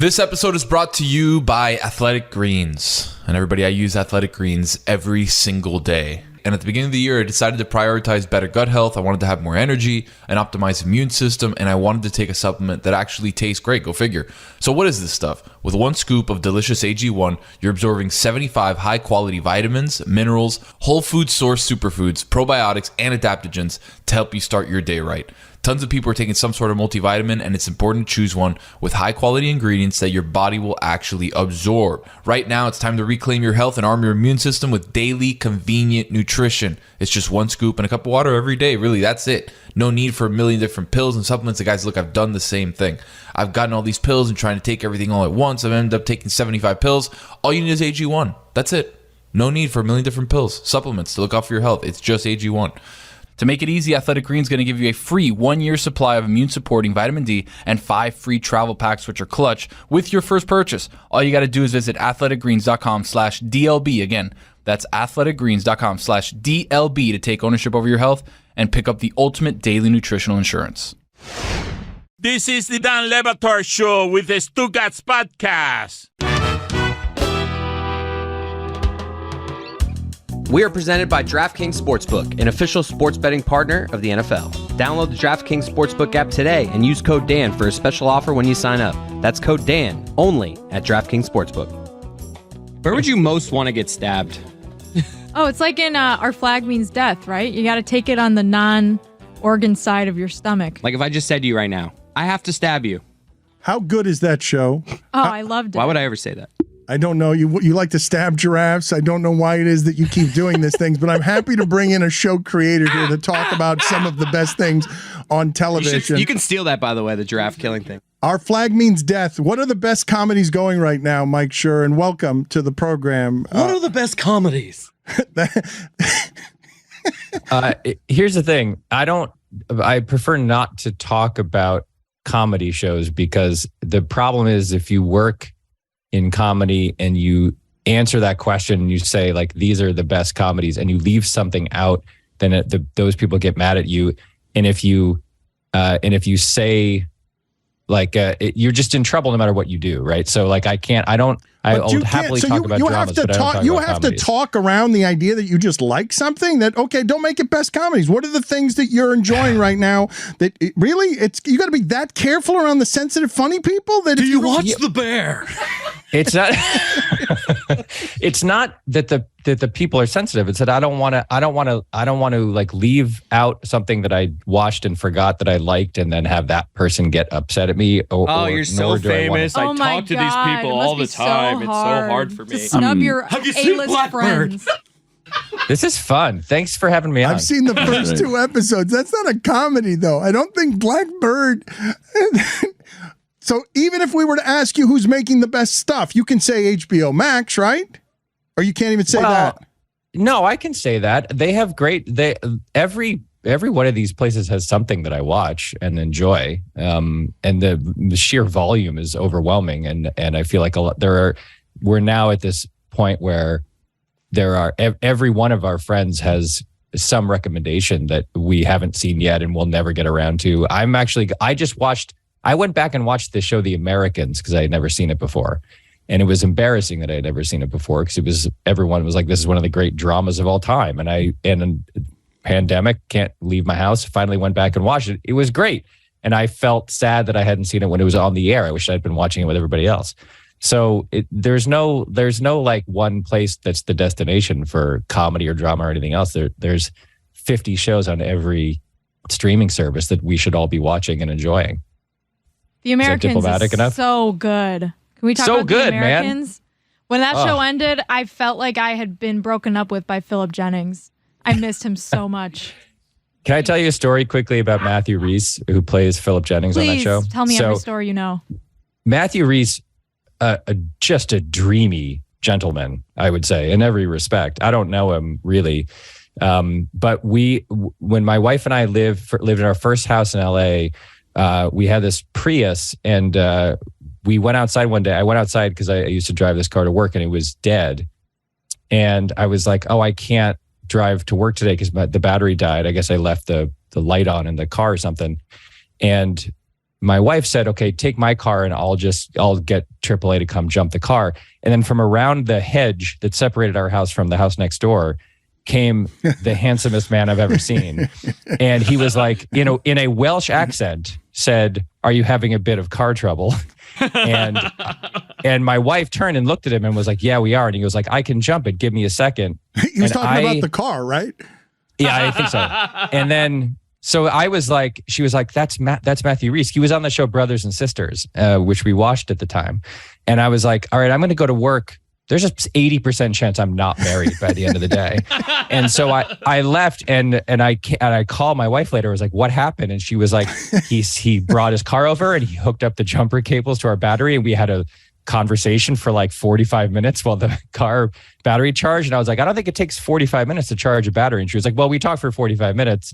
This episode is brought to you by Athletic Greens. And everybody, I use Athletic Greens every single day. And at the beginning of the year, I decided to prioritize better gut health. I wanted to have more energy, an optimized immune system, and I wanted to take a supplement that actually tastes great. Go figure. So what is this stuff? With one scoop of delicious AG1, you're absorbing 75 high-quality vitamins, minerals, whole food source superfoods, probiotics, and adaptogens to help you start your day right. Tons of people are taking some sort of multivitamin, and it's important to choose one with high-quality ingredients that your body will actually absorb. Right now, it's time to reclaim your health and arm your immune system with daily, convenient nutrition. It's just one scoop and a cup of water every day. Really, that's it. No need for a million different pills and supplements. And guys, look, I've done the same thing. I've gotten all these pills and trying to take everything all at once. I've ended up taking 75 pills. All you need is AG1. That's it. No need for a million different pills, supplements to look out for your health. It's just AG1. To make it easy, Athletic Greens is going to give you a free 1-year supply of immune-supporting vitamin D and 5 free travel packs, which are clutch, with your first purchase. All you got to do is visit athleticgreens.com/DLB. Again, that's athleticgreens.com/DLB to take ownership over your health and pick up the ultimate daily nutritional insurance. This is the Dan Le Batard Show with the Stugotz podcast. We are presented by DraftKings Sportsbook, an official sports betting partner of the NFL. Download the DraftKings Sportsbook app today and use code Dan for a special offer when you sign up. That's code Dan, only at DraftKings Sportsbook. Where would you most want to get stabbed? Oh, it's like in Our Flag Means Death, right? You got to take it on the non-organ side of your stomach. Like if I just said to you right now, I have to stab you. How good is that show? Oh, I loved it. Why would I ever say that? I don't know. You like to stab giraffes. I don't know why it is that you keep doing these things, but I'm happy to bring in a show creator here to talk about some of the best things on television. You can steal that, by the way, the giraffe killing thing. Our Flag Means Death. What are the best comedies going right now, Mike Schur? And welcome to the program. What are the best comedies? Here's the thing. I prefer not to talk about comedy shows because the problem is if you work in comedy and you answer that question and you say like these are the best comedies and you leave something out, then those people get mad at you. And if you say like you're just in trouble no matter what you do, right? So like I'll happily talk about dramas, but I don't talk about you have to talk around the idea that you just like something. That okay, don't make it best comedies. What are the things that you're enjoying right now? That really, you got to be that careful around the sensitive, funny people. That do you watch The Bear? It's not. It's not that the people are sensitive. It's that I don't want to like leave out something that I watched and forgot that I liked, and then have that person get upset at me. You're so famous. I talk to these people all the time. It's so hard for me. To snub your A-list friends. This is fun. Thanks for having me on. I've seen the first 2 episodes. That's not a comedy, though. I don't think Blackbird. So even if we were to ask you who's making the best stuff, you can say HBO Max, right? Or you can't even say that. No, I can say that. They have great. Every one of these places has something that I watch and enjoy, and the sheer volume is overwhelming. And I feel like we're now at this point where every one of our friends has some recommendation that we haven't seen yet and we'll never get around to. I went back and watched the show The Americans because I had never seen it before. And it was embarrassing that I had never seen it before because everyone was like, this is one of the great dramas of all time. And in pandemic, can't leave my house. Finally went back and watched it. It was great. And I felt sad that I hadn't seen it when it was on the air. I wish I'd been watching it with everybody else. So there's no like one place that's the destination for comedy or drama or anything else. There's 50 shows on every streaming service that we should all be watching and enjoying. The Americans is so good. Can we talk about The Americans? Man. When that show ended, I felt like I had been broken up with by Philip Jennings. I missed him so much. Can I tell you a story quickly about Matthew Rhys, who plays Philip Jennings on that show? Please, tell me every story you know. Matthew Rhys, just a dreamy gentleman, I would say, in every respect. I don't know him really. But when my wife and I lived in our first house in LA, we had this Prius, and we went outside one day. I went outside because I used to drive this car to work, and it was dead. And I was like, oh, I can't drive to work today because the battery died. I guess I left the light on in the car or something. And my wife said, okay, take my car and I'll get AAA to come jump the car. And then from around the hedge that separated our house from the house next door came the handsomest man I've ever seen. And he was like, in a Welsh accent said, "Are you having a bit of car trouble?" And my wife turned and looked at him and was like, "Yeah, we are." And he was like, "I can jump it. Give me a second." He was talking about the car, right? Yeah, I think so. And then, so I was like, she was like, that's Matthew Rhys. He was on the show Brothers and Sisters, which we watched at the time. And I was like, all right, I'm going to go to work. There's a 80% chance I'm not married by the end of the day. And so I left and I called my wife later. I was like, what happened? And she was like, he brought his car over and he hooked up the jumper cables to our battery. And we had a conversation for like 45 minutes while the car battery charged. And I was like, I don't think it takes 45 minutes to charge a battery. And she was like, well, we talked for 45 minutes.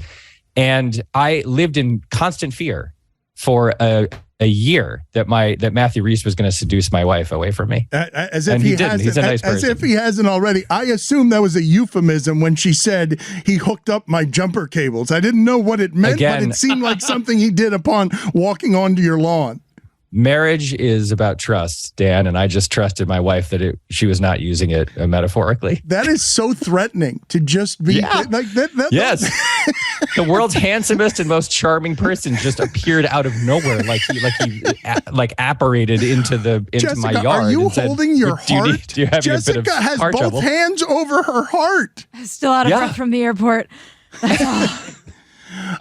And I lived in constant fear for a year that Matthew Rhys was going to seduce my wife away from me. As if he hasn't. He's a nice person. As if he hasn't already. I assume that was a euphemism when she said he hooked up my jumper cables. I didn't know what it meant, but it seemed like something he did upon walking onto your lawn. Marriage is about trust, Dan, and I just trusted my wife that she was not using it metaphorically. That is so threatening to just be like that. Yes. The world's handsomest and most charming person just appeared out of nowhere, like he apparated into Jessica, my yard. Are you and said, holding your heart? Do you have Jessica a bit of has heart both trouble? hands over her heart. Still out of breath from the airport. That's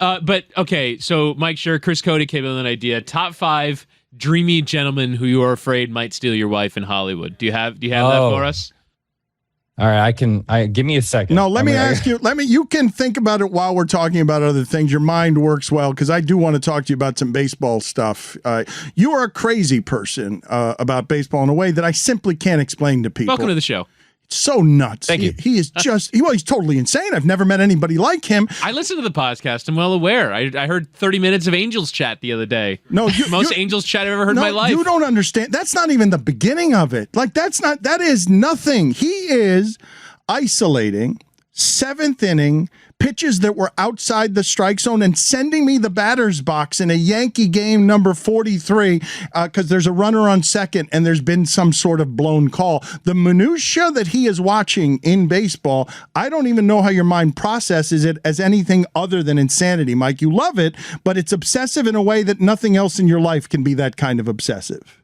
all. But okay, so Mike Schur, Chris Cody came up with an idea. Top 5 dreamy gentlemen who you are afraid might steal your wife in Hollywood. Do you have that for us? All right, give me a second. No, let me ask you. You can think about it while we're talking about other things. Your mind works well because I do want to talk to you about some baseball stuff. You are a crazy person about baseball in a way that I simply can't explain to people. Welcome to the show. So nuts. Thank you. He is just, he's totally insane. I've never met anybody like him. I listened to the podcast. I'm well aware. I heard 30 minutes of Angels chat the other day. No, most Angels chat I've ever heard in my life. You don't understand. That's not even the beginning of it. Like, that is nothing. He is isolating 7th inning pitches that were outside the strike zone and sending me the batter's box in a Yankee game number 43 because there's a runner on second and there's been some sort of blown call. The minutia that he is watching in baseball, I don't even know how your mind processes it as anything other than insanity, Mike. You love it, but it's obsessive in a way that nothing else in your life can be that kind of obsessive.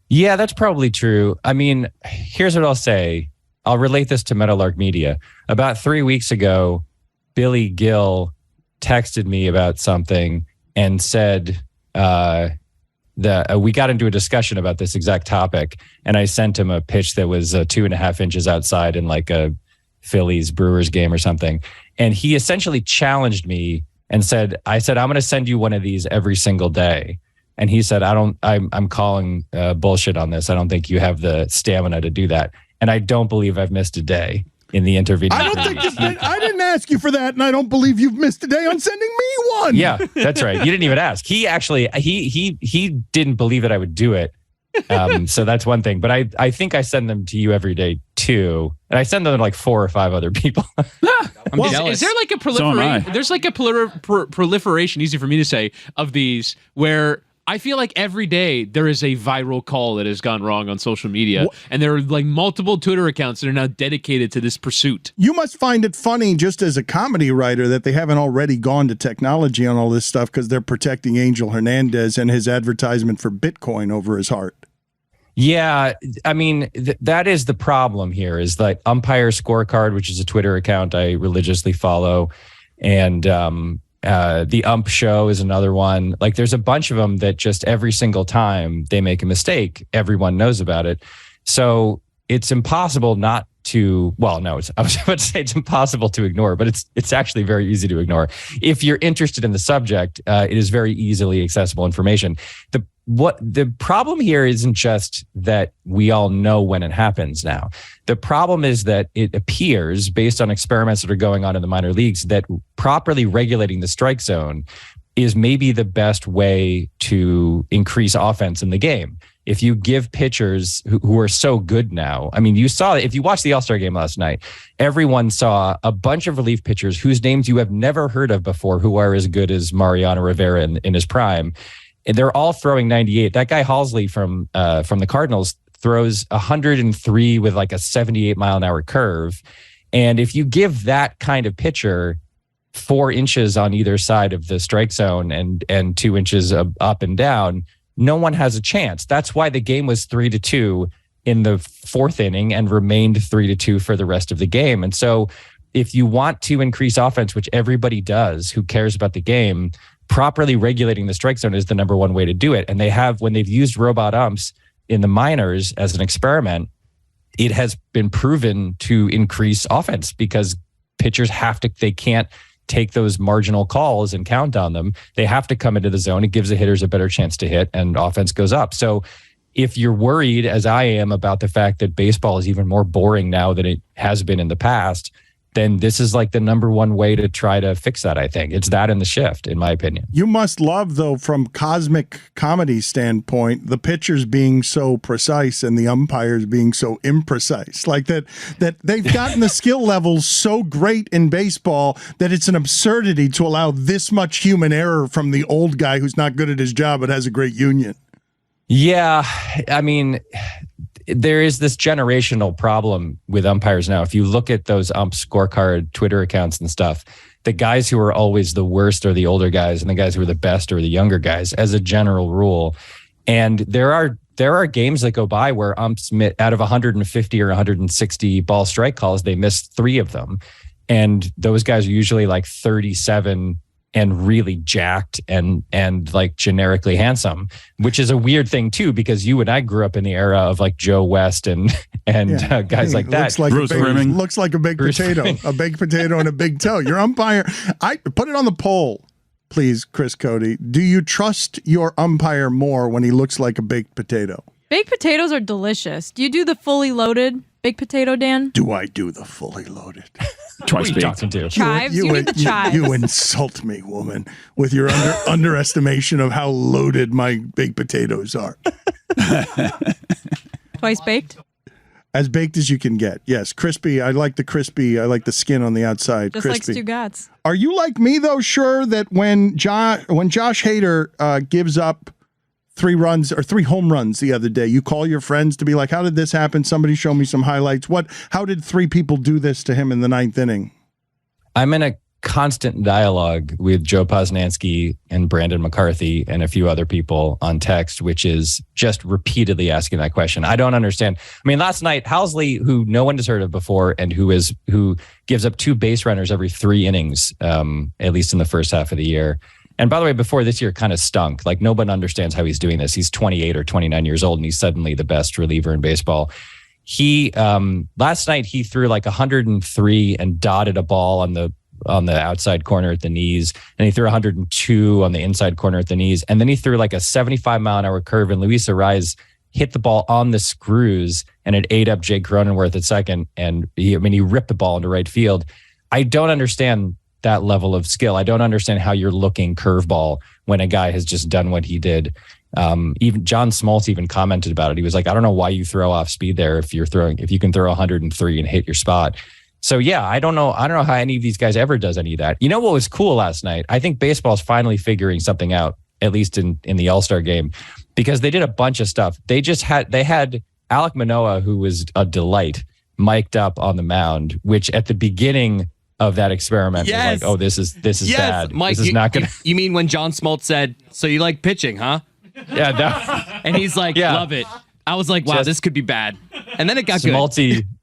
Yeah, that's probably true. I mean, here's what I'll say. I'll relate this to Meadowlark Media. About 3 weeks ago, Billy Gill texted me about something and said that we got into a discussion about this exact topic. And I sent him a pitch that was 2.5 inches outside in like a Phillies Brewers game or something. And he essentially challenged me and said, I'm going to send you one of these every single day. And he said, I'm calling bullshit on this. I don't think you have the stamina to do that. And I don't believe I've missed a day in the intervening. I didn't ask you for that, and I don't believe you've missed a day on sending me one. Yeah, that's right. You didn't even ask. He actually he didn't believe that I would do it. So that's one thing. But I think I send them to you every day too, and I send them to like 4 or 5 other people. Is there like a proliferation? There's like a proliferation, easy for me to say, of these where I feel like every day there is a viral call that has gone wrong on social media, and there are like multiple Twitter accounts that are now dedicated to this pursuit. You must find it funny, just as a comedy writer, that they haven't already gone to technology on all this stuff because they're protecting Angel Hernandez and his advertisement for Bitcoin over his heart. Yeah, I mean, that is the problem here is like Umpire Scorecard, which is a Twitter account I religiously follow, and the Ump Show is another one. Like there's a bunch of them that just every single time they make a mistake, everyone knows about it. So it's impossible not to, well, no, I was about to say it's impossible to ignore, but it's actually very easy to ignore. If you're interested in the subject, it is very easily accessible information. The problem here isn't just that we all know when it happens now. The problem is that it appears, based on experiments that are going on in the minor leagues, that properly regulating the strike zone is maybe the best way to increase offense in the game. If you give pitchers who are so good now, I mean, you saw, if you watched the All-Star game last night, everyone saw a bunch of relief pitchers whose names you have never heard of before, who are as good as Mariano Rivera in his prime. they're all throwing 98. That guy Halsley from the Cardinals throws 103 with like a 78 mile an hour curve. And if you give that kind of pitcher 4 inches on either side of the strike zone and 2 inches up and down, no one has a chance. That's why the game was 3-2 in the 4th inning and remained 3-2 for the rest of the game. And so if you want to increase offense, which everybody does who cares about the game, properly regulating the strike zone is the number one way to do it. And when they've used robot umps in the minors as an experiment, it has been proven to increase offense because pitchers they can't take those marginal calls and count on them. They have to come into the zone. It gives the hitters a better chance to hit and offense goes up. So if you're worried, as I am, about the fact that baseball is even more boring now than it has been in the past, then this is like the number one way to try to fix that, I think. It's that and the shift, in my opinion. You must love, though, from cosmic comedy standpoint, the pitchers being so precise and the umpires being so imprecise. Like that they've gotten the skill levels so great in baseball that it's an absurdity to allow this much human error from the old guy who's not good at his job but has a great union. Yeah, I mean, there is this generational problem with umpires now. If you look at those ump scorecard Twitter accounts and stuff, the guys who are always the worst are the older guys, and the guys who are the best are the younger guys, as a general rule. And there are games that go by where umps out of 150 or 160 ball strike calls, they missed 3 of them. And those guys are usually like 37 and really jacked and like generically handsome, which is a weird thing too, because you and I grew up in the era of like Joe West and guys like that. Looks like a baked potato, a baked potato and a big toe. Your umpire, I put it on the poll, please, Chris Cody. Do you trust your umpire more when he looks like a baked potato? Baked potatoes are delicious. Do you do the fully loaded baked potato, Dan? Do I do the fully loaded? Twice baked. Chives? You need the chives. You insult me, woman, with your underestimation of how loaded my baked potatoes are. Twice baked? As baked as you can get. Yes, crispy. I like the crispy. I like the skin on the outside. Just crispy. like Stugotz. Are you like me, though, Schur, that when Josh Hader gives up 3 runs or 3 home runs the other day, you call your friends to be like, how did this happen? Somebody show me some highlights. How did 3 people do this to him in the 9th inning? I'm in a constant dialogue with Joe Posnanski and Brandon McCarthy and a few other people on text, which is just repeatedly asking that question. I don't understand. I mean, last night, Halsley, who no one has heard of before and who gives up 2 base runners every 3 innings, at least in the first half of the year. And by the way, before this year kind of stunk. Like, no one understands how he's doing this. He's 28 or 29 years old, and he's suddenly the best reliever in baseball. He last night he threw like 103 and dotted a ball on the outside corner at the knees, and he threw 102 on the inside corner at the knees, and then he threw like a 75 mile an hour curve, and Luis Arraez hit the ball on the screws, and it ate up Jake Cronenworth at second, and he ripped the ball into right field. I don't understand that level of skill. I don't understand how you're looking curveball when a guy has just done what he did. Even John Smoltz even commented about it. He was like, I don't know why you throw off speed there if you can throw 103 and hit your spot. So yeah, I don't know how any of these guys ever does any of that. You know what was cool last night? I think baseball's finally figuring something out, at least in the All-Star game, because they did a bunch of stuff. They had Alek Manoah, who was a delight, mic'd up on the mound, which at the beginning of that experiment was like, oh, this is bad. Mike, this is not gonna. You mean when John Smoltz said, "So you like pitching, huh?" Yeah, and he's like, "Love it." I was like, "Wow, this could be bad," and then it got good.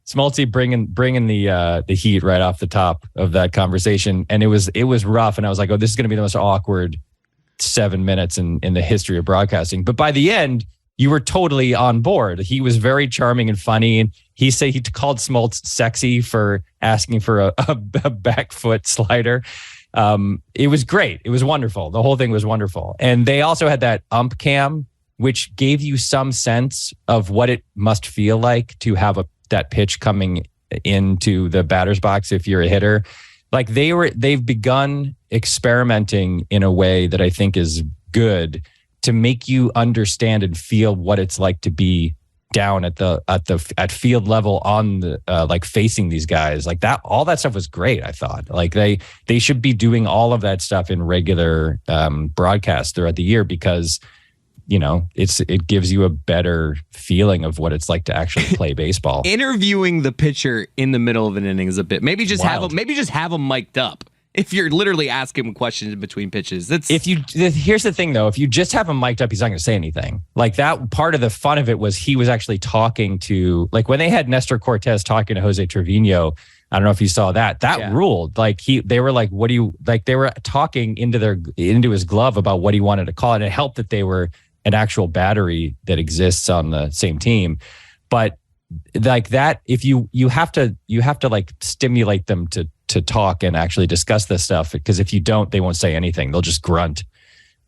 Smoltzy bringing the heat right off the top of that conversation, and it was rough. And I was like, "Oh, this is going to be the most awkward 7 minutes in the history of broadcasting." But by the end, you were totally on board. He was very charming and funny, and he called Smoltz sexy for asking for a back foot slider. It was great. It was wonderful. The whole thing was wonderful. And they also had that ump cam, which gave you some sense of what it must feel like to have that pitch coming into the batter's box if you're a hitter. Like they've begun experimenting in a way that I think is good to make you understand and feel what it's like to be down at field level on the like facing these guys like that. All that stuff was great. I thought like they should be doing all of that stuff in regular broadcasts throughout the year because it gives you a better feeling of what it's like to actually play baseball. Interviewing the pitcher in the middle of an inning is a bit. Maybe just have him mic'd up. If you're literally asking him questions in between pitches, here's the thing though, if you just have him mic'd up, he's not going to say anything. Like that part of the fun of it was he was actually talking to, like when they had Nestor Cortez talking to Jose Trevino. I don't know if you saw that ruled. Like they were like, what do you like? They were talking into his glove about what he wanted to call it. And it helped that they were an actual battery that exists on the same team. But like that, if you have to like stimulate them to talk and actually discuss this stuff, because if you don't, they won't say anything. They'll just grunt.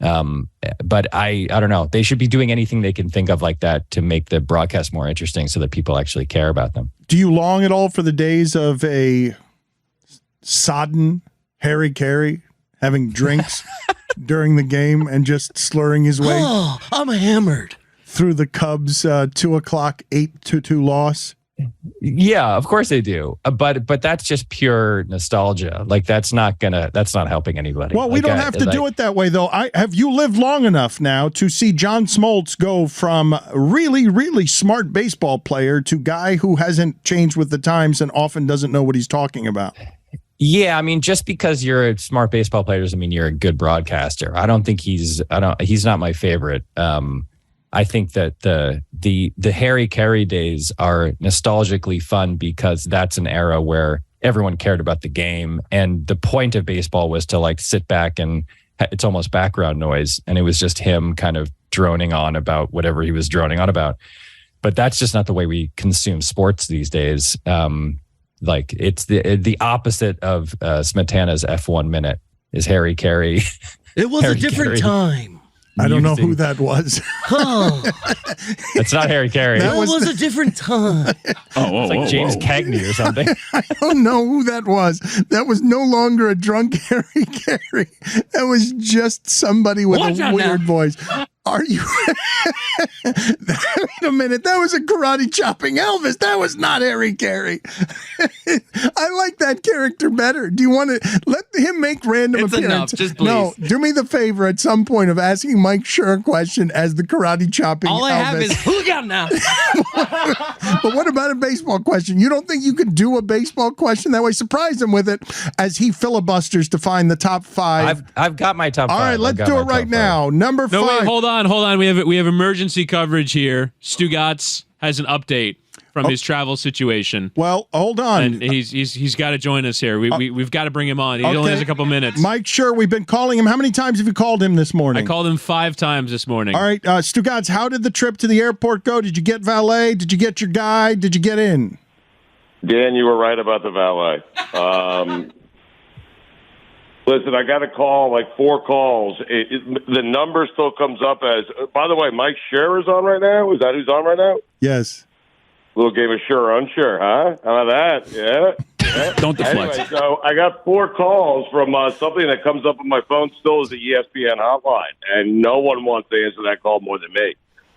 But I don't know. They should be doing anything they can think of like that to make the broadcast more interesting so that people actually care about them. Do you long at all for the days of a sodden Harry Carey having drinks during the game and just slurring his way? Oh, I'm hammered. Through the Cubs 2 o'clock 8-2 loss? Yeah, of course they do. But that's just pure nostalgia. Like that's not helping anybody. Well, we don't have to do it that way though. Have you lived long enough now to see John Smoltz go from really, really smart baseball player to guy who hasn't changed with the times and often doesn't know what he's talking about? Yeah, I mean, just because you're a smart baseball player doesn't mean you're a good broadcaster. I don't think he's not my favorite. I think that the Harry Carey days are nostalgically fun because that's an era where everyone cared about the game. And the point of baseball was to like sit back and it's almost background noise. And it was just him kind of droning on about whatever he was droning on about. But that's just not the way we consume sports these days. Like it's the opposite of Smetana's F1 minute is Harry Carey. It was a different time. I don't know who that was. Oh. It's not Harry Carey. That was a different time. It's like James Cagney or something. I don't know who that was. That was no longer a drunk Harry Carey. That was just somebody with a weird voice. Are you? Wait a minute. That was a karate chopping Elvis. That was not Harry Carey. I like that character better. Do you want to let him make random appearances? Enough. Just please. No, do me the favor at some point of asking Mike Schur a question as the karate chopping Elvis. All I have is, who got now? But what about a baseball question? You don't think you could do a baseball question that way? Surprise him with it as he filibusters to find the top 5. I've got my top 5. All right, let's do it right now. Number 5. No, wait, hold on. We have emergency coverage here. Stugotz has an update from his travel situation. Well, hold on. And he's got to join us here. We've got to bring him on. He only has a couple minutes. Mike Schur, we've been calling him. How many times have you called him this morning? I called him 5 times this morning. All right, Stugotz, how did the trip to the airport go? Did you get valet? Did you get your guide? Did you get in? Dan, you were right about the valet. Listen, I got a call, like 4 calls. The number still comes up as, by the way, Mike Schur is on right now? Is that who's on right now? Yes. Little game of sure, unsure, huh? How about that? Yeah. Don't deflect. Anyway, so I got 4 calls from something that comes up on my phone still as the ESPN hotline, and no one wants to answer that call more than me.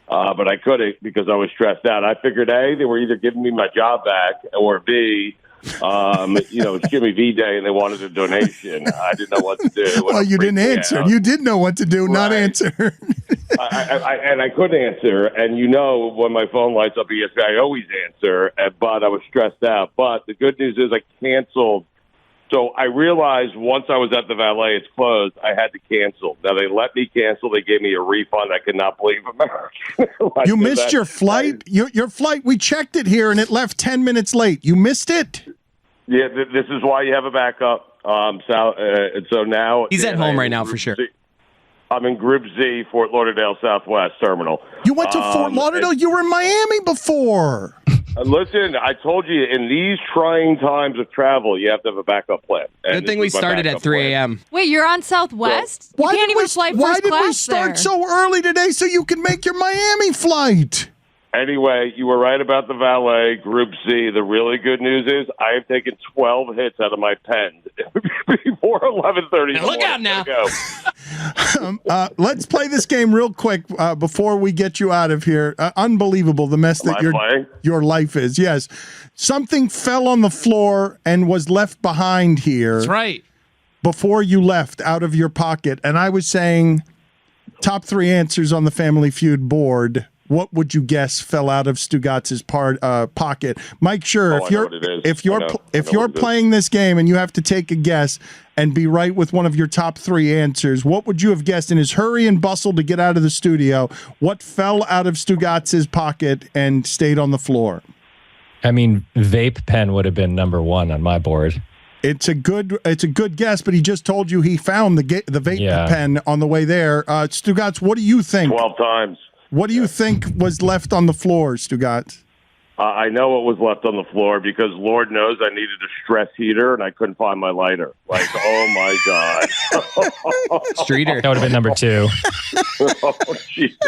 But I couldn't because I was stressed out. I figured, A, they were either giving me my job back, or B, it's Jimmy V Day and they wanted a donation. I didn't know what to do. Well, you didn't answer. You did know what to do, not answer. I couldn't answer. And when my phone lights up ESPN, I always answer. But I was stressed out. But the good news is I canceled. So I realized once I was at the valet, it's closed. I had to cancel. Now they let me cancel. They gave me a refund. I could not believe it. You missed your flight? Your flight, we checked it here and it left 10 minutes late. You missed it? Yeah, this is why you have a backup. So now he's at home right now for sure. I'm in Group Z, Fort Lauderdale Southwest Terminal. You went to Fort Lauderdale? You were in Miami before. Listen, I told you, in these trying times of travel, you have to have a backup plan. Good thing we started at 3 a.m. Wait, you're on Southwest? You can't even fly first class Why did we start so early today so you can make your Miami flight? Anyway, you were right about the valet, Group C. The really good news is I have taken 12 hits out of my pen before 11:30. Look out now. Let's play this game real quick before we get you out of here. Unbelievable the mess that your life is. Yes. Something fell on the floor and was left behind here. That's right. Before you left out of your pocket. And I was saying top 3 answers on the Family Feud board. What would you guess fell out of Stugotz's pocket? Mike Schur, if you're playing this game and you have to take a guess and be right with one of your top 3 answers, what would you have guessed in his hurry and bustle to get out of the studio? What fell out of Stugotz's pocket and stayed on the floor? I mean, vape pen would have been number 1 on my board. It's a good guess, but he just told you he found the vape pen on the way there. Stugotz, what do you think? 12 times. What do you think was left on the floor, Stugotz? I know what was left on the floor because Lord knows I needed a stress heater and I couldn't find my lighter. Like, oh my God. Streeter. That would have been number 2. Oh, Jesus.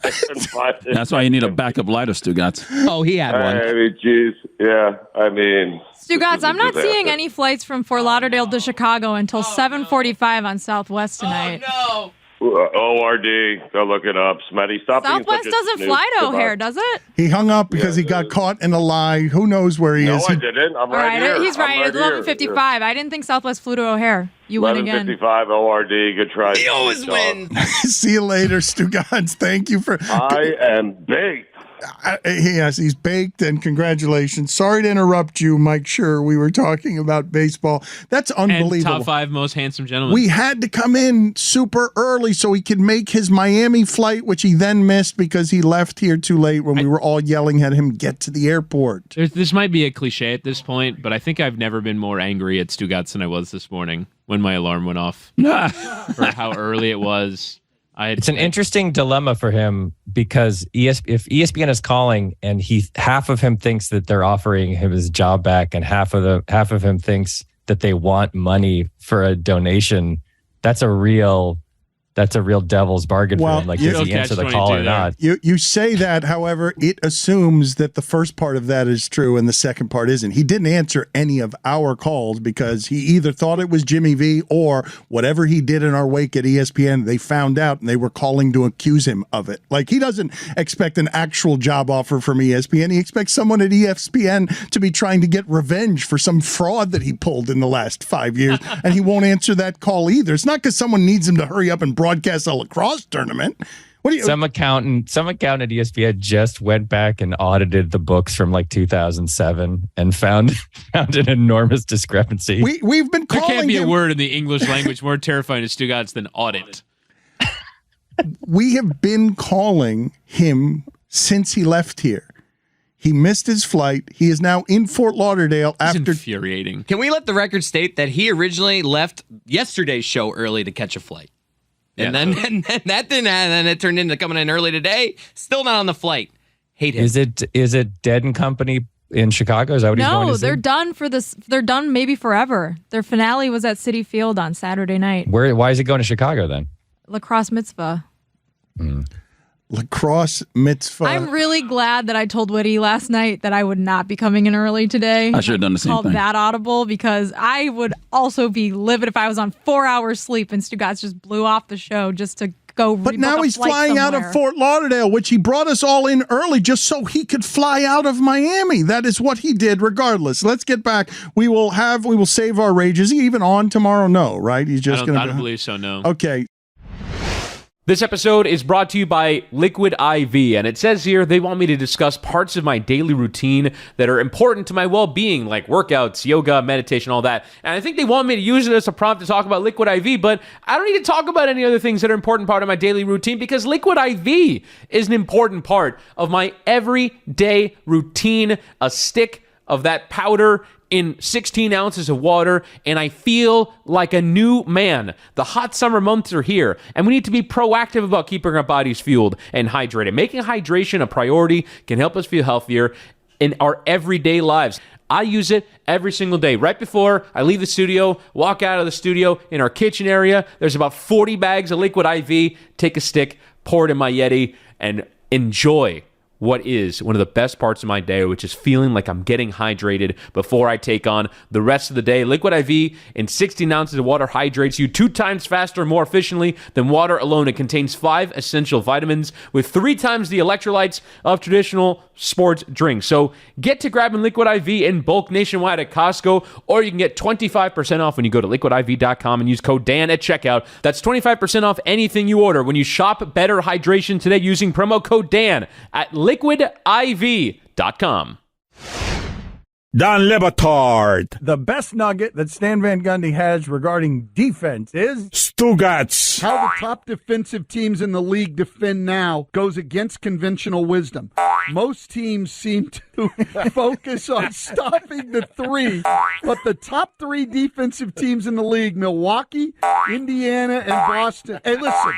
I couldn't find it. That's why you need a backup lighter, Stugotz. Oh, he had one. I mean, geez. Yeah, I mean. Stugotz, I'm not seeing any flights from Fort Lauderdale to Chicago until 7:45 on Southwest tonight. Oh, no. ORD, go look it up. Smetty, stop. Southwest doesn't fly to O'Hare, does it? He hung up because he got caught in a lie. Who knows where he is? No, I didn't. I'm right here. He's right. It's 11:55. I didn't think Southwest flew to O'Hare. You win again. 11:55 ORD. Good try. He always wins. See you later, Stugotz. Thank you for. I am baked. Yes, he's baked, and congratulations. Sorry to interrupt you, Mike Schur. We were talking about baseball. That's unbelievable. And top 5 most handsome gentlemen. We had to come in super early so he could make his Miami flight, which he then missed because he left here too late when we were all yelling at him, get to the airport. This might be a cliche at this point, but I think I've never been more angry at Stugotz than I was this morning when my alarm went off for how early it was. It's an interesting dilemma for him because if ESPN is calling and half of him thinks that they're offering him his job back and half of him thinks that they want money for a donation, that's a real devil's bargain for him. Like, does he answer the call or not? You say that, however, it assumes that the first part of that is true and the second part isn't. He didn't answer any of our calls because he either thought it was Jimmy V or whatever he did in our wake at ESPN, they found out and they were calling to accuse him of it. Like, he doesn't expect an actual job offer from ESPN. He expects someone at ESPN to be trying to get revenge for some fraud that he pulled in the last 5 years, and he won't answer that call either. It's not because someone needs him to hurry up and broadcast a lacrosse tournament. What do you? Some accountant at ESPN just went back and audited the books from like 2007 and found an enormous discrepancy. We've been calling. There can't be a word in the English language more terrifying to Stugotz than audit. We have been calling him since he left here. He missed his flight. He is now in Fort Lauderdale after. Infuriating. Can we let the record state that he originally left yesterday's show early to catch a flight? And then that didn't, and then it turned into coming in early today. Still not on the flight. Hate him. Is it Dead and Company in Chicago? Is that what he's going to see? No, they're done for this. They're done maybe forever. Their finale was at Citi Field on Saturday night. Why is he going to Chicago then? Lacrosse mitzvah. Lacrosse mitzvah. I'm really glad that I told Woody last night that I would not be coming in early today. I should have done the same thing. Called that audible because I would also be livid if I was on 4 hours sleep and Stugotz just blew off the show just to go. But now he's flying out of Fort Lauderdale, which he brought us all in early just so he could fly out of Miami. That is what he did regardless. Let's get back. We will save our rage. Is he even on tomorrow? No, right? He's just going to. I don't believe so, no. Okay. This episode is brought to you by Liquid IV, and it says here they want me to discuss parts of my daily routine that are important to my well-being, like workouts, yoga, meditation, all that. And I think they want me to use it as a prompt to talk about Liquid IV, but I don't need to talk about any other things that are important part of my daily routine because Liquid IV is an important part of my everyday routine. A stick of that powder in 16 ounces of water, and I feel like a new man. The hot summer months are here, and we need to be proactive about keeping our bodies fueled and hydrated. Making hydration a priority can help us feel healthier in our everyday lives. I use it every single day. Right before I leave the studio, walk out of the studio, in our kitchen area, there's about 40 bags of Liquid IV. Take a stick, pour it in my Yeti, and enjoy what is one of the best parts of my day, which is feeling like I'm getting hydrated before I take on the rest of the day. Liquid IV in 16 ounces of water hydrates you 2 times faster and more efficiently than water alone. It contains 5 essential vitamins with 3 times the electrolytes of traditional sports drinks. So get to grabbing Liquid IV in bulk nationwide at Costco, or you can get 25% off when you go to liquidiv.com and use code Dan at checkout. That's 25% off anything you order when you shop Better Hydration today using promo code Dan at liquidiv.com. Dan Le Batard. The best nugget that Stan Van Gundy has regarding defense is Stugotz. How the top defensive teams in the league defend now goes against conventional wisdom. Most teams seem to focus on stopping the 3, but the top 3 defensive teams in the league, Milwaukee, Indiana, and Boston. Hey, listen,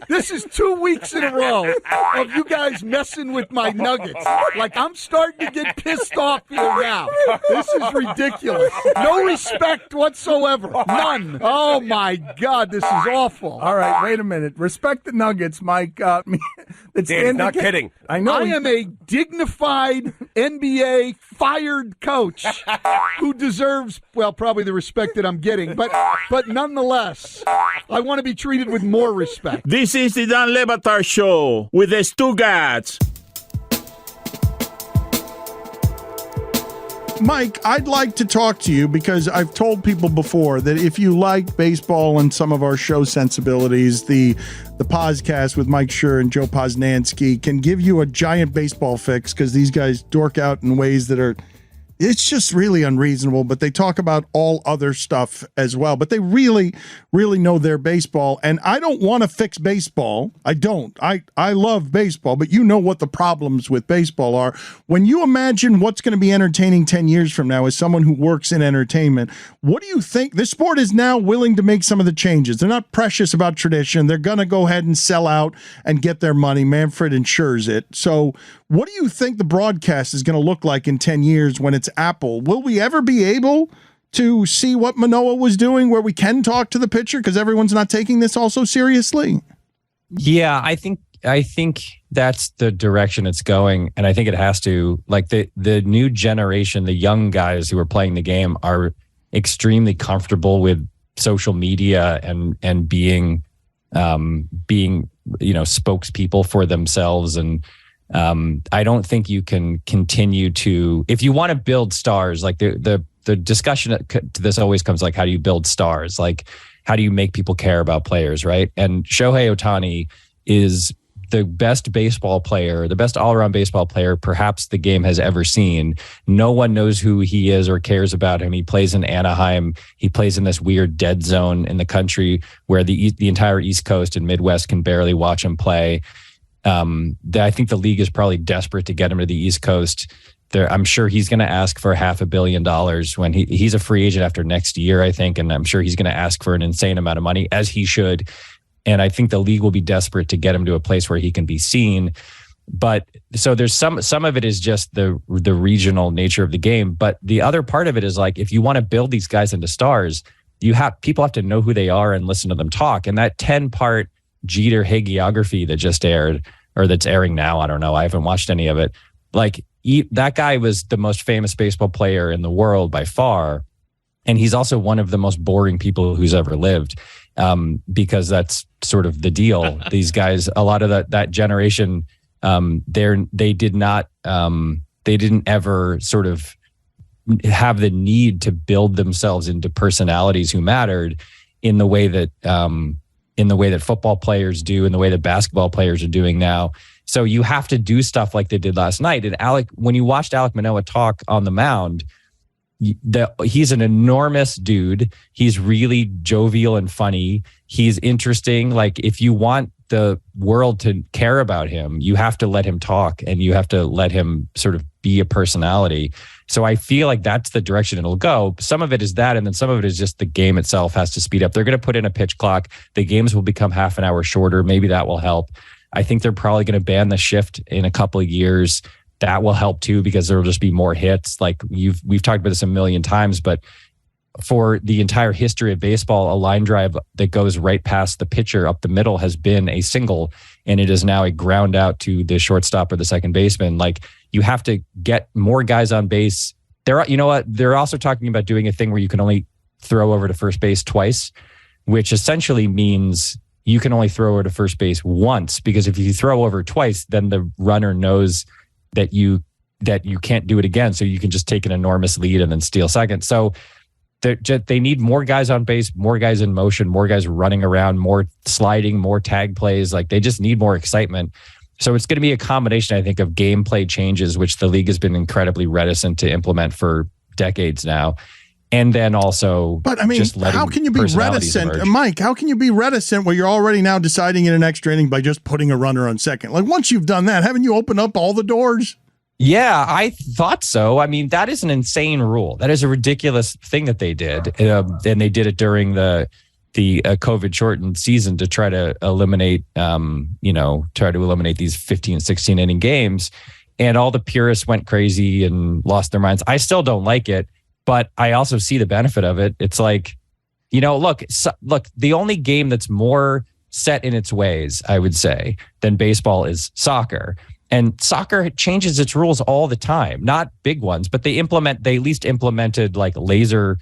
this is 2 weeks in a row of you guys messing with my Nuggets. Like, I'm starting to get pissed off here now. This is ridiculous. No respect whatsoever. None. Oh, my God, this is awful. All right, wait a minute. Respect the Nuggets, Mike. Dan, not kidding. I know. I am a dignified NBA fired coach who deserves, well, probably the respect that I'm getting, but nonetheless, I want to be treated with more respect. This is the Dan Le Batard Show with the Stugotz. Mike, I'd like to talk to you because I've told people before that if you like baseball and some of our show sensibilities, the podcast with Mike Schur and Joe Posnanski can give you a giant baseball fix because these guys dork out in ways that are, it's just really unreasonable, but they talk about all other stuff as well. But they really, really know their baseball. And I don't want to fix baseball. I don't. I love baseball, but you know what the problems with baseball are. When you imagine what's going to be entertaining 10 years from now as someone who works in entertainment, what do you think? This sport is now willing to make some of the changes. They're not precious about tradition. They're going to go ahead and sell out and get their money. Manfred ensures it. So what do you think the broadcast is going to look like in 10 years when it's Apple? Will we ever be able to see what Manoah was doing where we can talk to the pitcher because everyone's not taking this all so seriously? Yeah, I think that's the direction it's going. And I think it has to, like the new generation, the young guys who are playing the game are extremely comfortable with social media and being spokespeople for themselves. And I don't think you can continue to, if you want to build stars, like the discussion to this always comes like, how do you build stars? Like, how do you make people care about players, right? And Shohei Ohtani is the best baseball player, the best all-around baseball player perhaps the game has ever seen. No one knows who he is or cares about him. He plays in Anaheim. He plays in this weird dead zone in the country where the entire East Coast and Midwest can barely watch him play. I think the league is probably desperate to get him to the East Coast. I'm sure he's going to ask for $500 million when he's a free agent after next year, I think. And I'm sure he's going to ask for an insane amount of money, as he should. And I think the league will be desperate to get him to a place where he can be seen. But so there's some of it is just the regional nature of the game. But the other part of it is like, if you want to build these guys into stars, people have to know who they are and listen to them talk. And that 10-part Jeter hagiography that just aired, or that's airing now, I don't know, I haven't watched any of it. Like, that guy was the most famous baseball player in the world by far, and he's also one of the most boring people who's ever lived, because that's sort of the deal. These guys, a lot of that generation, they didn't ever sort of have the need to build themselves into personalities who mattered in the way that football players do, in the way that basketball players are doing now. So you have to do stuff like they did last night. And when you watched Alek Manoah talk on the mound, he's an enormous dude. He's really jovial and funny. He's interesting. Like, if you want the world to care about him, you have to let him talk and you have to let him sort of be a personality. So I feel like that's the direction it'll go. Some of it is that, and then some of it is just the game itself has to speed up. They're going to put in a pitch clock. The games will become half an hour shorter. Maybe that will help. I think they're probably going to ban the shift in a couple of years. That will help too, because there will just be more hits. Like we've talked about this a million times, but for the entire history of baseball, a line drive that goes right past the pitcher up the middle has been a single, and it is now a ground out to the shortstop or the second baseman. Like, you have to get more guys on base. You know what? They're also talking about doing a thing where you can only throw over to first base twice, which essentially means you can only throw over to first base once, because if you throw over twice, then the runner knows that you can't do it again. So you can just take an enormous lead and then steal second. So they need more guys on base, more guys in motion, more guys running around, more sliding, more tag plays. Like, they just need more excitement. So it's going to be a combination, I think, of gameplay changes, which the league has been incredibly reticent to implement for decades now. And then also, but I mean, how can you be reticent, emerge. Mike? How can you be reticent where you're already now deciding in an extra inning by just putting a runner on second? Like, once you've done that, haven't you opened up all the doors? Yeah, I thought so. I mean, that is an insane rule. That is a ridiculous thing that they did. And they did it during the COVID shortened season to try to eliminate, these 15, 16 inning games. And all the purists went crazy and lost their minds. I still don't like it, but I also see the benefit of it. It's like, look, the only game that's more set in its ways, I would say, than baseball is soccer. And soccer changes its rules all the time, not big ones, but they at least implemented like laser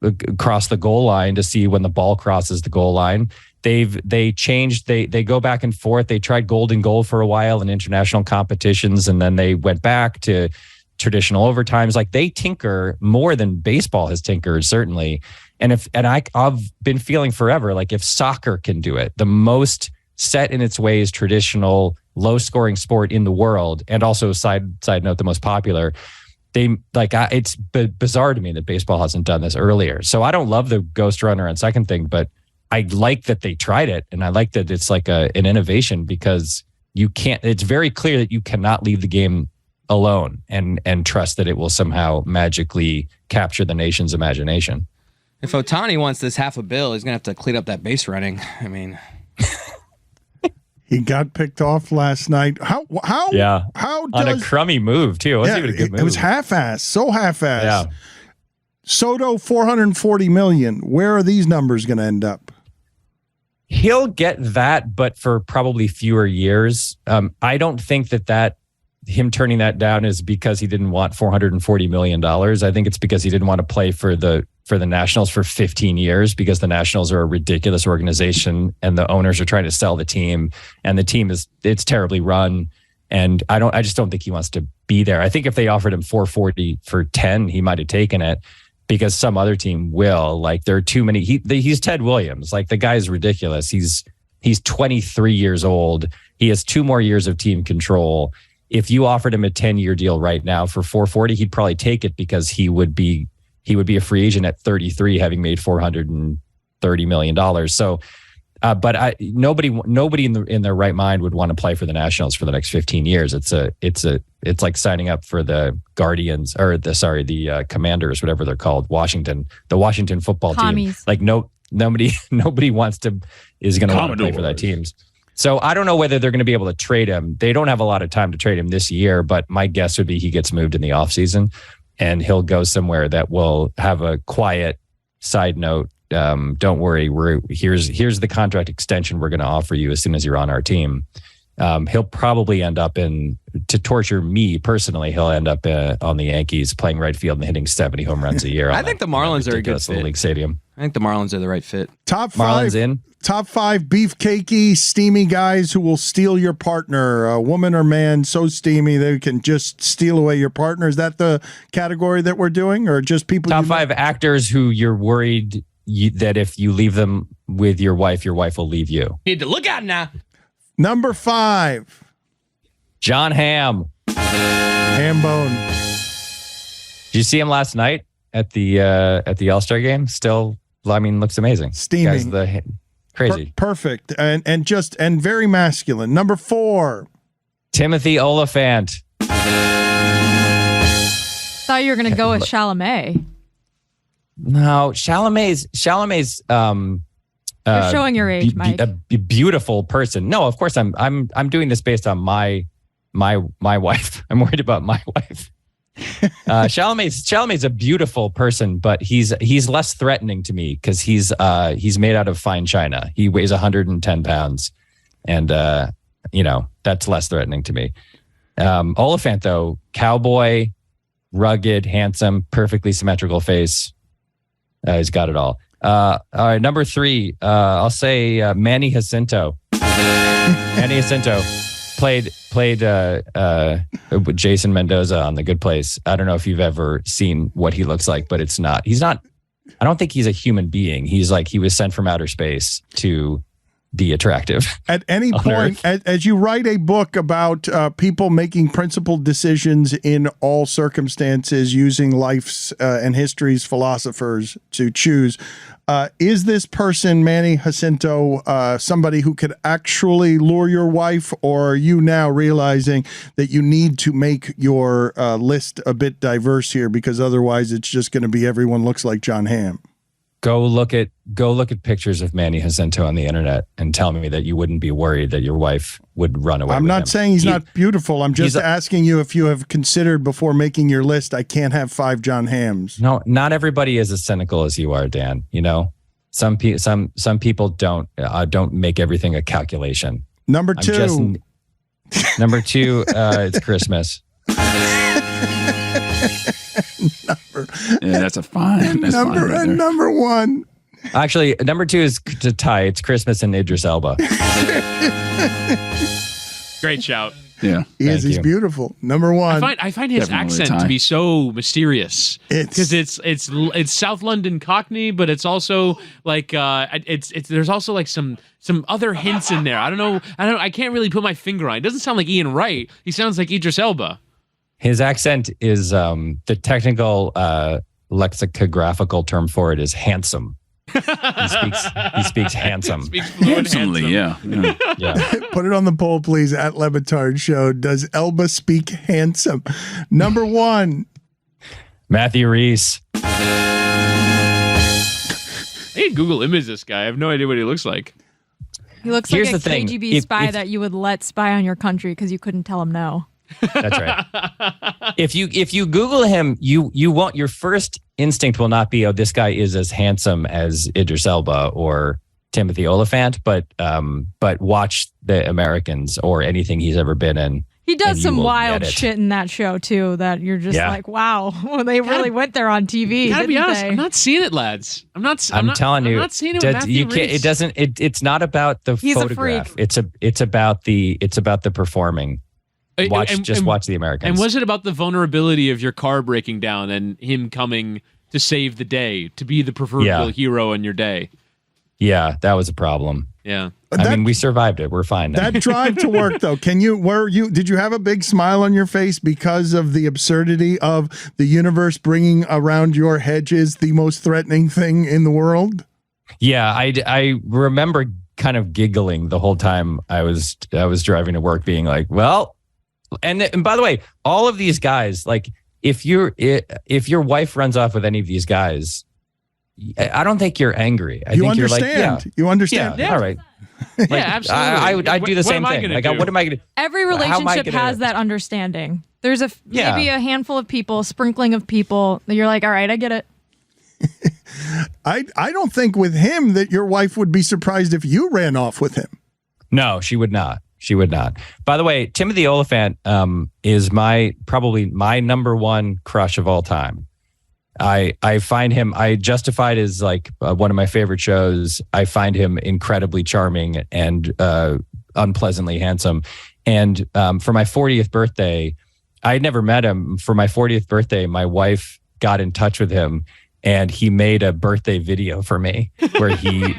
across the goal line to see when the ball crosses the goal line. They go back and forth. They tried golden goal for a while in international competitions, and then they went back to traditional overtimes. Like, they tinker more than baseball has tinkered, certainly. And I've been feeling forever, like, if soccer can do it, the most set in its ways traditional low scoring sport in the world, and also side note, the most popular, it's bizarre to me that baseball hasn't done this earlier. So I don't love the ghost runner on second thing, but I like that they tried it, and I like that it's like an innovation, because it's very clear that you cannot leave the game alone and trust that it will somehow magically capture the nation's imagination. If Ohtani wants this $500 million, he's gonna have to clean up that base running. I mean, he got picked off last night. How on a crummy move too. It wasn't even a good move. It was half-assed, so half-assed. Yeah. Soto, $440 million. Where are these numbers going to end up? He'll get that, but for probably fewer years. I don't think that him turning that down is because he didn't want $440 million. I think it's because he didn't want to play for the Nationals for 15 years, because the Nationals are a ridiculous organization and the owners are trying to sell the team, and the team it's terribly run. And I just don't think he wants to be there. I think if they offered him $440 for 10, he might have taken it, because some other team will. Like, there are too many. He's Ted Williams. Like, the guy's ridiculous. He's 23 years old. He has 2 more years of team control. If you offered him a 10-year deal right now for $440, he'd probably take it, because he would be a free agent at 33, having made $430 million. So, but nobody in their right mind would want to play for the Nationals for the next 15 years. It's like signing up for the Guardians, or the Commanders, whatever they're called, the Washington football team. Like, nobody is going to want to play for that team. So I don't know whether they're going to be able to trade him. They don't have a lot of time to trade him this year, but my guess would be he gets moved in the offseason, and he'll go somewhere that will have a quiet side note. Don't worry, here's the contract extension we're going to offer you as soon as you're on our team. He'll probably end up to torture me personally, he'll end up on the Yankees playing right field and hitting 70 home runs a year. I think the Marlins are a good fit. Little League Stadium. I think the Marlins are the right fit. Top 5 beefcakey, steamy guys who will steal your partner. A woman or man so steamy they can just steal away your partner. Is that the category that we're doing, or just people? Top 5 actors who you're worried that if you leave them with your wife will leave you. You need to look out now. Number 5, John Hamm. Hambone. Did you see him last night at the All-Star game? Still, I mean, looks amazing. Steaming. Crazy. Perfect. And very masculine. Number 4. Timothy Olyphant. Thought you were going to go with Chalamet. No, Chalamet's you're showing your age, Mike. A beautiful person. No, of course I'm doing this based on my wife. I'm worried about my wife. Chalamet's a beautiful person, but he's less threatening to me because he's made out of fine china. He weighs 110 pounds, and that's less threatening to me. Olyphant, though, cowboy, rugged, handsome, perfectly symmetrical face. He's got it all. All right, number 3, I'll say Manny Jacinto. Manny Jacinto played with Jason Mendoza on The Good Place. I don't know if you've ever seen what he looks like, but he's not. I don't think he's a human being. He's like he was sent from outer space to be attractive. At any point, as you write a book about people making principled decisions in all circumstances using life's and history's philosophers to choose, is this person, Manny Jacinto, somebody who could actually lure your wife, or are you now realizing that you need to make your list a bit diverse here because otherwise it's just going to be everyone looks like John Hamm? Go look at pictures of Manny Jacinto on the internet and tell me that you wouldn't be worried that your wife would run away. I'm not saying he's not beautiful. I'm just asking you if you have considered before making your list, I can't have 5 John Hamms. No, not everybody is as cynical as you are, Dan. Some people don't make everything a calculation. Number 2. Number 2, it's Christmas. That's a fine. That's number fine right and number 1. Actually, number 2 is to tie. It's Christmas and Idris Elba. Great shout. Yeah, he's beautiful. Number 1. I find his accent to be so mysterious because it's South London Cockney, but it's also like there's also like some other hints in there. I don't know. I can't really put my finger on it. It doesn't sound like Ian Wright. He sounds like Idris Elba. His accent is the technical lexicographical term for it is handsome. He speaks handsome. Handsomely, yeah. Put it on the poll, please, at Le Batard Show. Does Elba speak handsome? Number 1. Matthew Rhys. I need to Google image this guy. I have no idea what he looks like. He looks like a KGB spy that you would let spy on your country because you couldn't tell him no. That's right. If you Google him, you won't. Your first instinct will not be, oh, this guy is as handsome as Idris Elba or Timothy Oliphant, but watch The Americans or anything he's ever been in. He does some wild shit in that show too. That you're just like, wow, they really went there on TV. Gotta be honest, I'm not seeing it, lads. I'm telling you, I'm not seeing it with Matthew Rhys. It doesn't. It's not about the photograph. It's about the performing. Watch The Americans. And was it about the vulnerability of your car breaking down and him coming to save the day, to be the proverbial hero in your day? Yeah, that was a problem. Yeah. I mean, we survived it. We're fine now. That drive to work, though, did you have a big smile on your face because of the absurdity of the universe bringing around your hedges the most threatening thing in the world? Yeah, I remember kind of giggling the whole time I was driving to work, being like, well. And by the way, all of these guys, like if your wife runs off with any of these guys, I don't think you're angry. I think you're like, you understand. Yeah, all right. Like, absolutely. I'd do the same thing. Like, what am I going to do? Every relationship has that understanding. There's maybe a handful of people, a sprinkling of people that you're like, all right, I get it. I don't think with him that your wife would be surprised if you ran off with him. No, she would not. She would not. By the way, Timothy Olyphant is probably my number 1 crush of all time. I find him, Justified is like one of my favorite shows. I find him incredibly charming and unpleasantly handsome. And for my 40th birthday, I had never met him. For my 40th birthday, my wife got in touch with him. And he made a birthday video for me where he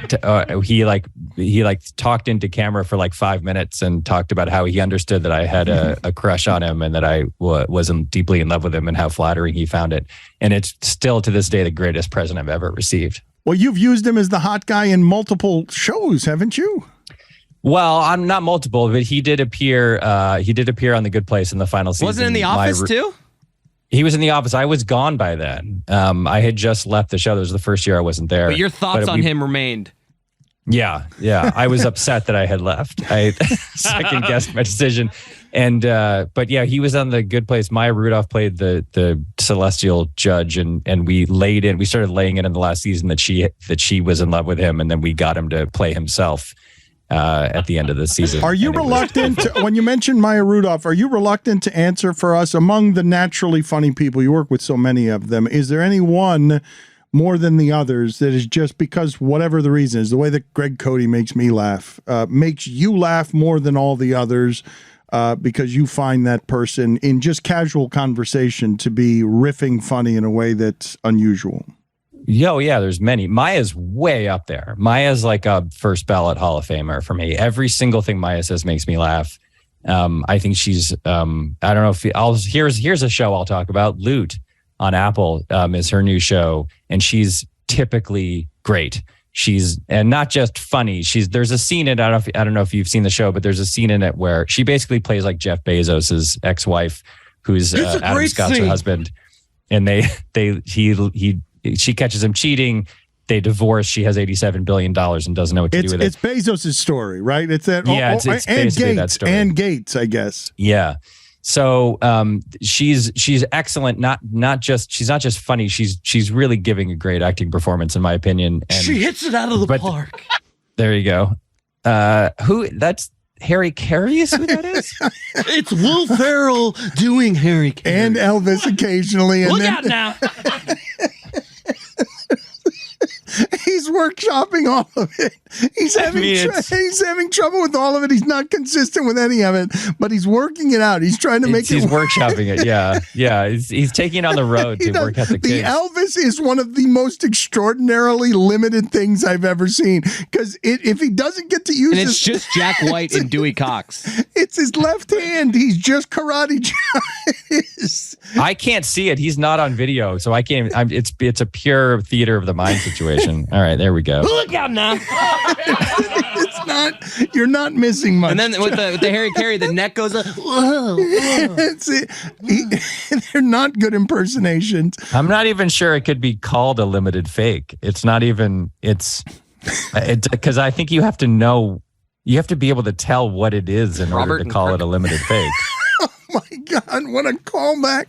talked into camera for like 5 minutes and talked about how he understood that I had a crush on him and that I wasn't deeply in love with him and how flattering he found it. And it's still to this day the greatest present I've ever received. Well, you've used him as the hot guy in multiple shows, haven't you? Well, I'm not multiple, but he did appear on The Good Place in the final season. Wasn't in The Office too? He was in The Office. I was gone by then. I had just left the show. That was the first year I wasn't there. But your thoughts on him remained. Yeah. I was upset that I had left. I second guessed my decision. And but yeah, he was on The Good Place. Maya Rudolph played the celestial judge, and we started laying it in the last season that she was in love with him, and then we got him to play himself at the end of the season. Are you reluctant when you mentioned Maya Rudolph? Are you reluctant to answer for us among the naturally funny people you work with? So many of them. Is there any one more than the others that is just because whatever the reason is, the way that Greg Cody makes me laugh, makes you laugh more than all the others? Because you find that person in just casual conversation to be riffing funny in a way that's unusual. Yeah, there's many. Maya's way up there. Maya's like a first ballot Hall of Famer for me. Every single thing Maya says makes me laugh. I think she's, I don't know if here's a show I'll talk about. Loot on Apple is her new show, and she's typically great. And not just funny. There's a scene in it. I don't know if you've seen the show, but there's a scene in it where she basically plays like Jeff Bezos's ex-wife, who's Adam Scott's her husband, and she catches him cheating. They divorce. She has $87 billion and doesn't know what to do with it. It's Bezos' story, right? It's that. Yeah, it's basically that story. And Gates, I guess. Yeah. So she's excellent. She's not just funny. She's really giving a great acting performance, in my opinion. And, she hits it out of the park. There you go. That's Harry Carey is who that is? It's Will Ferrell doing Harry Carey. And Elvis occasionally. Look out now. He's workshopping all of it. He's having trouble with all of it. He's not consistent with any of it, but he's working it out. He's trying to make it He's work. workshopping it, yeah. He's taking it on the road to work at the The kids. Elvis is one of the most extraordinarily limited things I've ever seen, because if he doesn't get to use and it's just Jack White and Dewey Cox. It's his left hand. He's just karate. I can't see it. He's not on video, so I can't. It's a pure theater of the mind situation. All right, there we go. Look out now. It's not. You're not missing much. And then with the Harry Carey, the neck goes up. Whoa. They're not good impersonations. I'm not even sure it could be called a limited fake. It's not even. It's because I think you have to know. You have to be able to tell what it is in order to call it a limited fake. Oh my God! What a callback!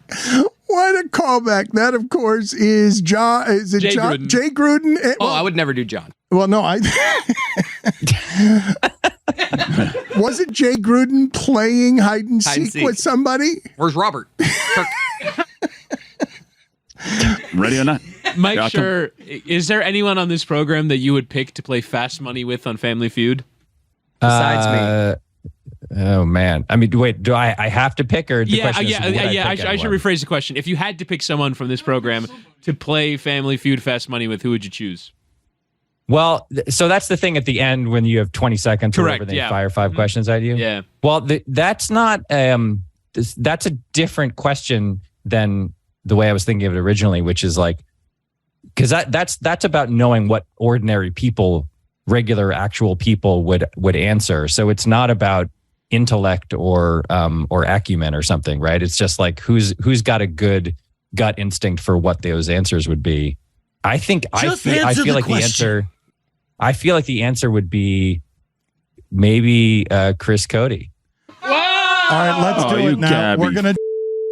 What a callback! That, of course, is John. Is it John? Gruden. Jay Gruden? I would never do John. Well, no, was it Jay Gruden playing hide and seek with somebody? Where's Robert? Ready or not? Mike Schur, is there anyone on this program that you would pick to play Fast Money with on Family Feud? Besides me. Oh man! I mean, wait. Do I have to pick, or the question is, I should rephrase the question. If you had to pick someone from this program to play Family Feud Fast Money with, who would you choose? Well, so that's the thing at the end when you have 20 seconds. Correct. Or they fire 5 questions at you. Yeah. Well, that's not. That's a different question than the way I was thinking of it originally, which is like, because that's about knowing what ordinary people, regular actual people would answer. So it's not about intellect or acumen or something, right? It's just like who's got a good gut instinct for what those answers would be. I feel like the answer would be maybe Chris Cody. All right, let's do it now. We're gonna.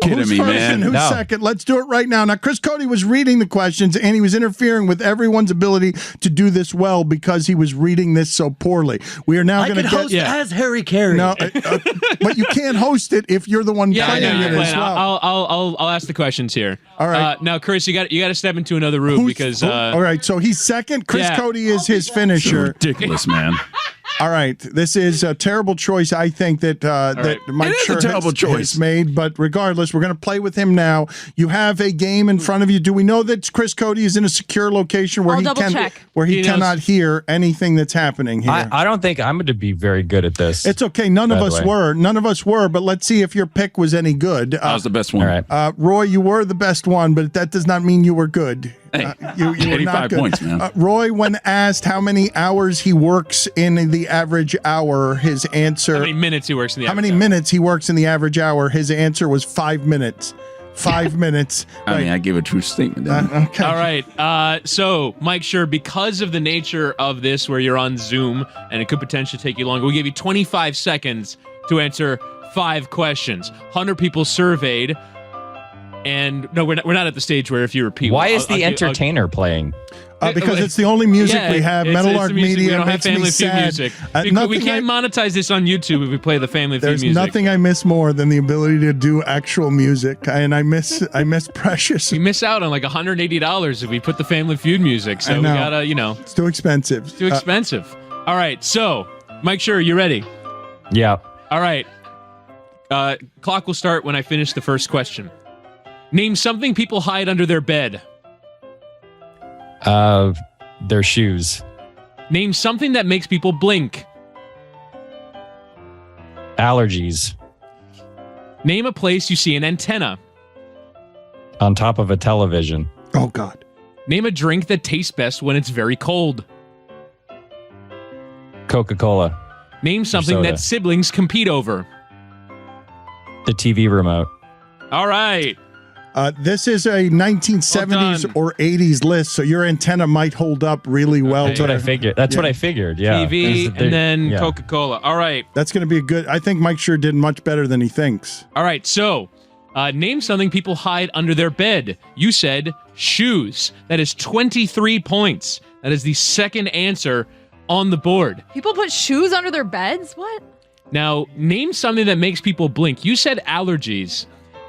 Who's first and who's second? Let's do it right now. Now, Chris Cody was reading the questions, and he was interfering with everyone's ability to do this well because he was reading this so poorly. We are now going to host as Harry Carey. No, but you can't host it if you're the one playing it as well. I'll ask the questions here. All right. Now, Chris, you got to step into another room because. All right. So he's second. Chris Cody is his finisher. Ridiculous, man. All right, this is a terrible choice. I think that Mike Schur has made, but regardless, we're going to play with him now. You have a game in front of you. Do we know that Chris Cody is in a secure location where he cannot hear anything that's happening here? I don't think I'm going to be very good at this. It's okay. None of us were. But let's see if your pick was any good. I was the best one. All right. Roy, you were the best one, but that does not mean you were good. Hey, you were 85 not good. points, man. Roy, when asked how many hours he works in the average hour, his answer... How many minutes he works in the average hour? How many minutes he works in the average hour, his answer was 5 minutes. 5 minutes. I mean, I gave a true statement. Okay. All right. So, Mike Schur, because of the nature of this where you're on Zoom and it could potentially take you longer, we give you 25 seconds to answer 5 questions. 100 people surveyed. And no, we're not at the stage where if you repeat. Why is the entertainer playing? Because it's the only music we have. Meadowlark Media. We don't have makes me Family Feud sad. music. We can't monetize this on YouTube if we play the Family Feud music. There's nothing I miss more than the ability to do actual music, and I miss Precious. We miss out on like $180 if we put the Family Feud music. So we gotta, it's too expensive. It's too expensive. All right, so Mike Schur, you ready? Yeah. All right. Clock will start when I finish the first question. Name something people hide under their bed. Their shoes. Name something that makes people blink. Allergies. Name a place you see an antenna. On top of a television. Oh, God. Name a drink that tastes best when it's very cold. Coca-Cola. Name something that siblings compete over. The TV remote. All right. This is a 1970s or 80s list, so your antenna might hold up really well. That's what I figured. That's what I figured, yeah. TV and then Coca-Cola. All right. That's going to be a good... I think Mike Schur did much better than he thinks. All right, so name something people hide under their bed. You said shoes. That is 23 points. That is the second answer on the board. People put shoes under their beds? What? Now, name something that makes people blink. You said allergies.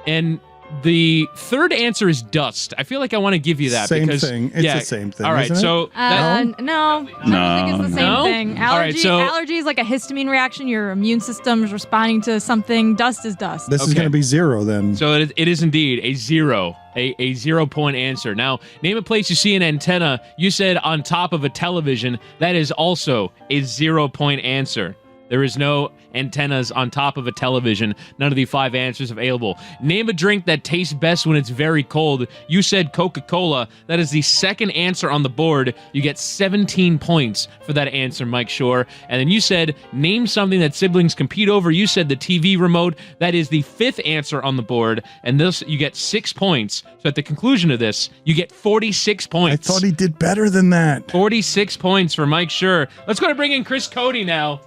And the third answer is dust. I feel like I want to give you that. Same because, thing. It's the same thing. All right, so... No. I don't think it's the same thing. Allergy is like a histamine reaction. Your immune system is responding to something. Dust is dust. This is going to be 0 then. So it is indeed a 0. A 0-point answer. Now, name a place you see an antenna. You said on top of a television. That is also a 0-point answer. There is no antennas on top of a television. None of the 5 answers available. Name a drink that tastes best when it's very cold. You said Coca-Cola. That is the second answer on the board. You get 17 points for that answer, Mike Schur. And then you said, name something that siblings compete over. You said the TV remote. That is the 5th answer on the board. And this, you get 6 points. So at the conclusion of this, you get 46 points. I thought he did better than that. 46 points for Mike Schur. Let's go to bring in Chris Cody now.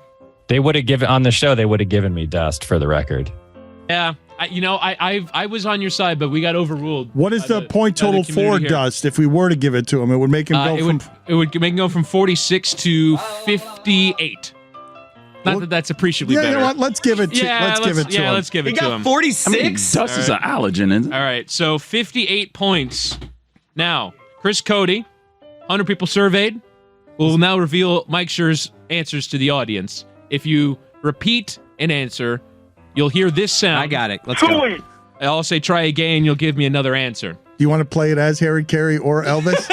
They would have given on the show. They would have given me dust for the record. Yeah, I was on your side, but we got overruled. What is the point total for Dust? If we were to give it to him, it would make him go from. It would make him go from 46 to 58. Not that that's appreciably better. You know what? Let's give it to. Let's give it to him. Let's give it he to got him. 46. Dust is an allergen, isn't it? All right, so 58 points. Now, Chris Cody, 100 people surveyed. Will now reveal Mike Schur's answers to the audience. If you repeat an answer, you'll hear this sound. I got it. Let's go. I'll say try again. You'll give me another answer. Do you want to play it as Harry Carey or Elvis?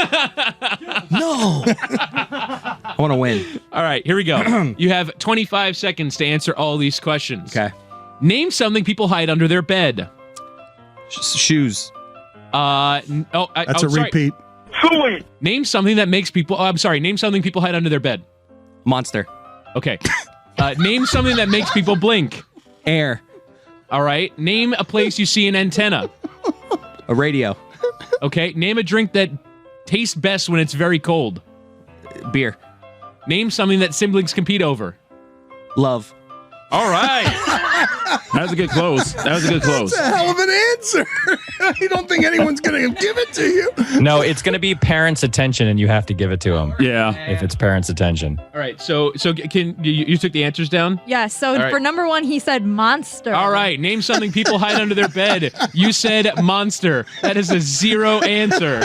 No. I want to win. All right, here we go. You have 25 seconds to answer all these questions. Okay. Name something people hide under their bed. Shoes. That's a repeat. Name something that makes people... Oh, I'm sorry. Name something people hide under their bed. Monster. Okay. Name something that makes people blink. Air. All right. Name a place you see an antenna. A radio. Okay. Name a drink that tastes best when it's very cold. Beer. Name something that siblings compete over. Love. All right. That was a good close. That's a hell of an answer. I don't think anyone's going to give it to you. No, it's going to be parents' attention, and you have to give it to them. Yeah. If it's parents' attention. All right. So can you took the answers down? Yeah. So for number 1, he said monster. All right. Name something people hide under their bed. You said monster. That is a 0 answer.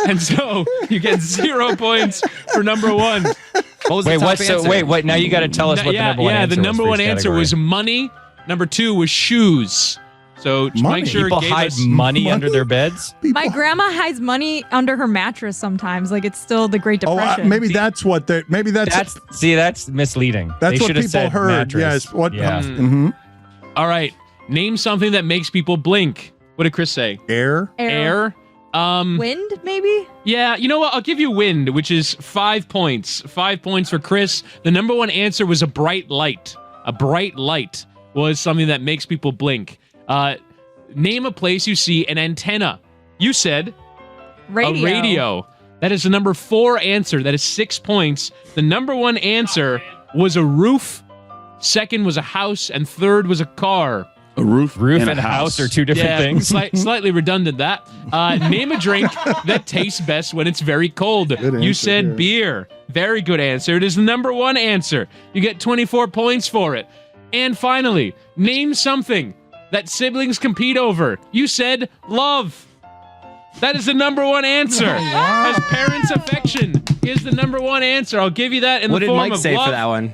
And so you get 0 points for number 1. What was the top answer? Wait, now you got to tell us what the number one answer was. The number 1 answer was money. Number 2 was shoes. So Mike Schur people gave hide us money under their beds. My grandma hides money under her mattress sometimes. Like it's still the Great Depression. Maybe that's what they. Maybe that's misleading. That's they what people heard. Mattress. Yes. What? Yeah. Mm-hmm. All right. Name something that makes people blink. What did Chris say? Air. Wind, maybe? Yeah, you know what? I'll give you wind, which is 5 points. 5 points for Chris. The number 1 answer was a bright light. A bright light was something that makes people blink. Name a place you see an antenna. You said radio. A radio. That is the number 4 answer. That is 6 points. The number 1 answer was a roof. Second was a house, and third was a car. A roof and a house are two different things. Slightly redundant that. Name a drink that tastes best when it's very cold. You said beer. Very good answer. It is the number one answer. You get 24 points for it. And finally, name something that siblings compete over. You said love. That is the number one answer. Wow. As parents' affection is the number one answer. I'll give you that in the form of love. What did Mike say for that one?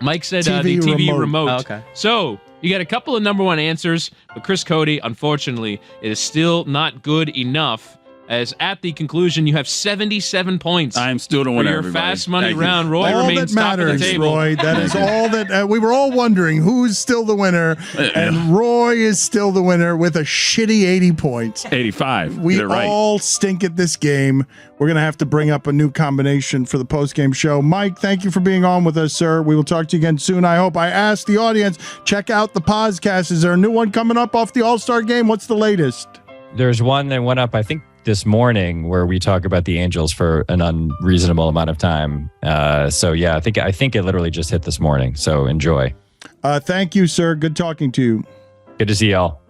Mike said the TV remote. Oh, okay. So you got a couple of number one answers, but Chris Cody, unfortunately, it is still not good enough. As at the conclusion, you have 77 points. I'm still the winner. For your fast money round, Roy remains top of the table. Roy, that is all that we were all wondering who's still the winner, and Roy is still the winner with a shitty 80 points. 85. We all stink at this game. We're gonna have to bring up a new combination for the post-game show. Mike, thank you for being on with us, sir. We will talk to you again soon. I hope. I asked the audience, check out the podcast. Is there a new one coming up off the All-Star game? What's the latest? There's one that went up, I think, this morning, where we talk about the Angels for an unreasonable amount of time. So yeah, I think it literally just hit this morning. So enjoy. Thank you, sir. Good talking to you. Good to see y'all.